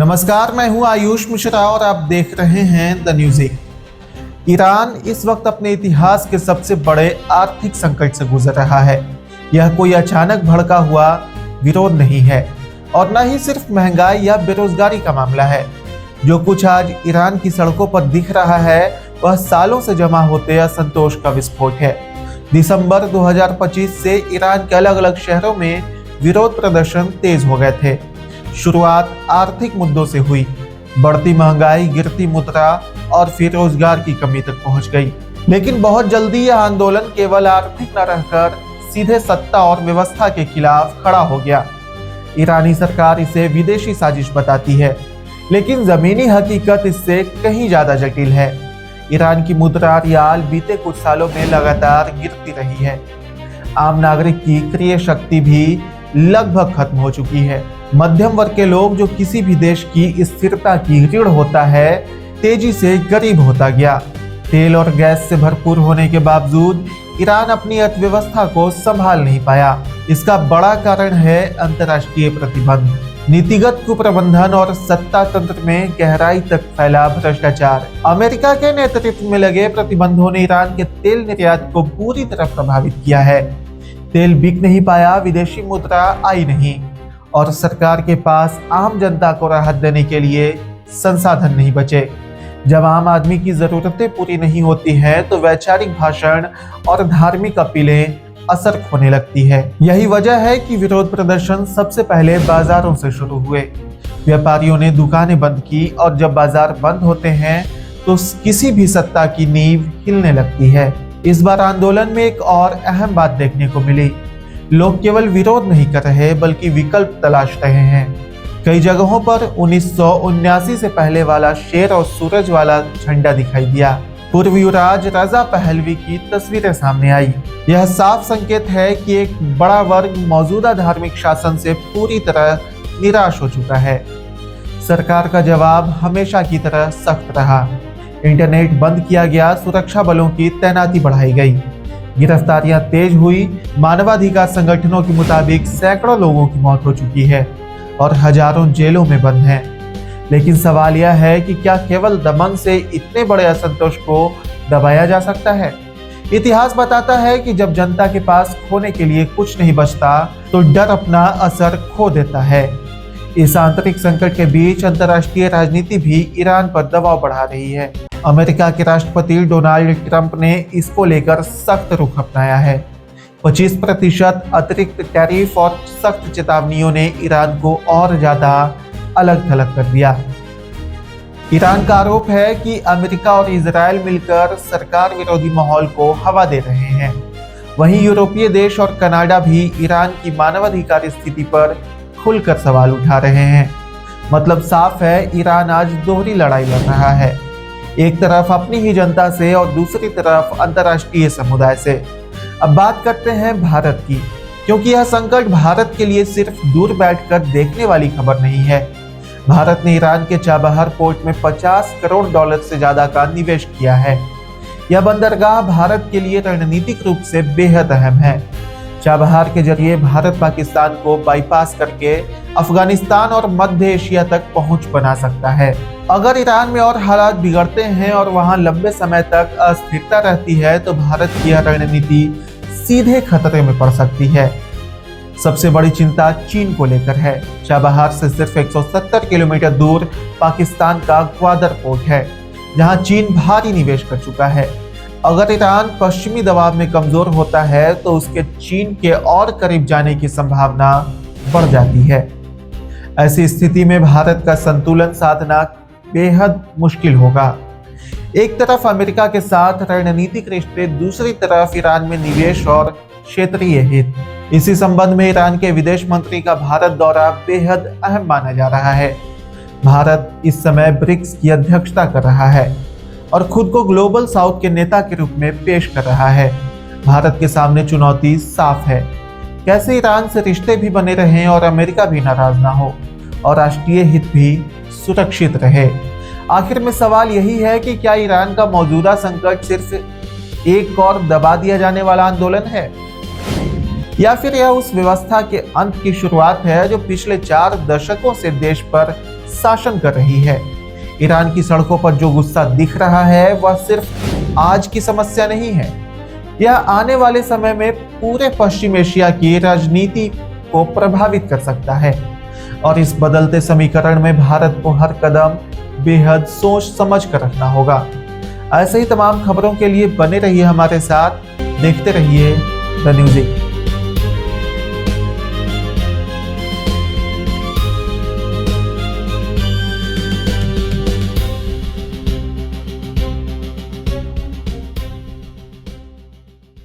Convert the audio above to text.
नमस्कार, मैं हूं आयुष मिश्रा और आप देख रहे हैं द न्यूज़। ईरान इस वक्त अपने इतिहास के सबसे बड़े आर्थिक संकट से गुजर रहा है। यह कोई अचानक भड़का हुआ विरोध नहीं है और न ही सिर्फ महंगाई या बेरोजगारी का मामला है। जो कुछ आज ईरान की सड़कों पर दिख रहा है वह सालों से जमा होते असंतोष का विस्फोट है। दिसंबर 2025 से ईरान के अलग अलग शहरों में विरोध प्रदर्शन तेज हो गए थे। शुरुआत आर्थिक मुद्दों से हुई, बढ़ती महंगाई, गिरती मुद्रा और फिर रोजगार की कमी तक पहुंच गई। लेकिन बहुत जल्दी यह आंदोलन केवल आर्थिक न रहकर सीधे सत्ता और व्यवस्था के खिलाफ खड़ा हो गया। ईरानी सरकार इसे विदेशी साजिश बताती है, लेकिन जमीनी हकीकत इससे कहीं ज्यादा जटिल है। ईरान की मुद्रा रियाल बीते कुछ सालों में लगातार गिरती रही है। आम नागरिक की क्रय शक्ति भी लगभग खत्म हो चुकी है। मध्यम वर्ग के लोग, जो किसी भी देश की स्थिरता की रीढ़ होता है, तेजी से गरीब होता गया। तेल और गैस से भरपूर होने के बावजूद ईरान अपनी अर्थव्यवस्था को संभाल नहीं पाया। इसका बड़ा कारण है अंतर्राष्ट्रीय प्रतिबंध, नीतिगत कुप्रबंधन और सत्ता तंत्र में गहराई तक फैला भ्रष्टाचार। अमेरिका के नेतृत्व में लगे प्रतिबंधों ने ईरान के तेल निर्यात को पूरी तरह प्रभावित किया है। तेल बिक नहीं पाया, विदेशी मुद्रा आई नहीं और सरकार के पास आम जनता को राहत देने के लिए संसाधन नहीं बचे। जब आम आदमी की जरूरतें पूरी नहीं होती हैं तो वैचारिक भाषण और धार्मिक अपीलें असर खोने लगती है। यही वजह है कि विरोध प्रदर्शन सबसे पहले बाजारों से शुरू हुए। व्यापारियों ने दुकानें बंद की और जब बाजार बंद होते हैं तो किसी भी सत्ता की नींव हिलने लगती है। इस बार आंदोलन में एक और अहम बात देखने को मिली। लोग केवल विरोध नहीं कर रहे बल्कि विकल्प तलाश रहे हैं। कई जगहों पर 1979 से पहले वाला शेर और सूरज वाला झंडा दिखाई दिया। पूर्व युवराज रजा पहलवी की तस्वीरें सामने आई। यह साफ संकेत है कि एक बड़ा वर्ग मौजूदा धार्मिक शासन से पूरी तरह निराश हो चुका है। सरकार का जवाब हमेशा की तरह सख्त रहा। इंटरनेट बंद किया गया, सुरक्षा बलों की तैनाती बढ़ाई गई, गिरफ्तारियां तेज हुई। मानवाधिकार संगठनों के मुताबिक सैकड़ों लोगों की मौत हो चुकी है और हजारों जेलों में बंद हैं। लेकिन सवाल यह है कि क्या केवल दमन से इतने बड़े असंतोष को दबाया जा सकता है? इतिहास बताता है कि जब जनता के पास खोने के लिए कुछ नहीं बचता तो डर अपना असर खो देता है। इस आंतरिक संकट के बीच अंतर्राष्ट्रीय राजनीति भी ईरान पर दबाव बढ़ा रही है। अमेरिका के राष्ट्रपति डोनाल्ड ट्रंप ने इसको लेकर सख्त रुख अपनाया है। 25% अतिरिक्त टैरिफ और सख्त चेतावनियों ने ईरान को और ज्यादा अलग थलग कर दिया। ईरान का आरोप है कि अमेरिका और इजराइल मिलकर सरकार विरोधी माहौल को हवा दे रहे हैं। वहीं यूरोपीय देश और कनाडा भी ईरान की मानवाधिकार स्थिति पर खुलकर सवाल उठा रहे हैं। मतलब साफ है, ईरान आज दोहरी लड़ाई लड़ रहा है, एक तरफ अपनी ही जनता से और दूसरी तरफ अंतर्राष्ट्रीय समुदाय से। अब बात करते हैं भारत की, क्योंकि यह संकट भारत के लिए सिर्फ दूर बैठकर देखने वाली खबर नहीं है। भारत ने ईरान के चाबहार पोर्ट में $50 करोड़ से ज्यादा का निवेश किया है। यह बंदरगाह भारत के लिए रणनीतिक रूप से बेहद अहम है। चाबहार के जरिए भारत पाकिस्तान को बाईपास करके अफगानिस्तान और मध्य एशिया तक पहुंच बना सकता है। अगर ईरान में और हालात बिगड़ते हैं और वहां लंबे समय तक अस्थिरता रहती है तो भारत की यह रणनीति सीधे खतरे में पड़ सकती है। सबसे बड़ी चिंता चीन को लेकर है। चाबहार से सिर्फ 170 किलोमीटर दूर पाकिस्तान का ग्वादर पोर्ट है, जहां चीन भारी निवेश कर चुका है। अगर ईरान पश्चिमी दबाव में कमजोर होता है तो उसके चीन के और करीब जाने की संभावना बढ़ जाती है। ऐसी स्थिति में भारत का संतुलन साधना बेहद मुश्किल होगा। एक तरफ अमेरिका के साथ रणनीतिक रिश्ते, दूसरी तरफ ईरान में निवेश और क्षेत्रीय हित। इसी संबंध में ईरान के विदेश मंत्री का भारत दौरा बेहद अहम माना जा रहा है। भारत इस समय ब्रिक्स की अध्यक्षता कर रहा है और खुद को ग्लोबल साउथ के नेता के रूप में पेश कर रहा है। भारत के सामने चुनौती साफ है, कैसे ईरान से रिश्ते भी बने रहें और अमेरिका भी नाराज ना हो और राष्ट्रीय हित भी सुरक्षित रहे। आखिर में सवाल यही है कि क्या ईरान का मौजूदा संकट सिर्फ एक और दबा दिया जाने वाला आंदोलन है, या फिर यह उस व्यवस्था के अंत की शुरुआत है जो पिछले 4 दशकों से देश पर शासन कर रही है। ईरान की सड़कों पर जो गुस्सा दिख रहा है वह सिर्फ आज की समस्या नहीं है, यह आने वाले समय में पूरे पश्चिम एशिया की राजनीति को प्रभावित कर सकता है। और इस बदलते समीकरण में भारत को हर कदम बेहद सोच समझ कर रखना होगा। ऐसे ही तमाम खबरों के लिए बने रहिए हमारे साथ, देखते रहिए द न्यूज़।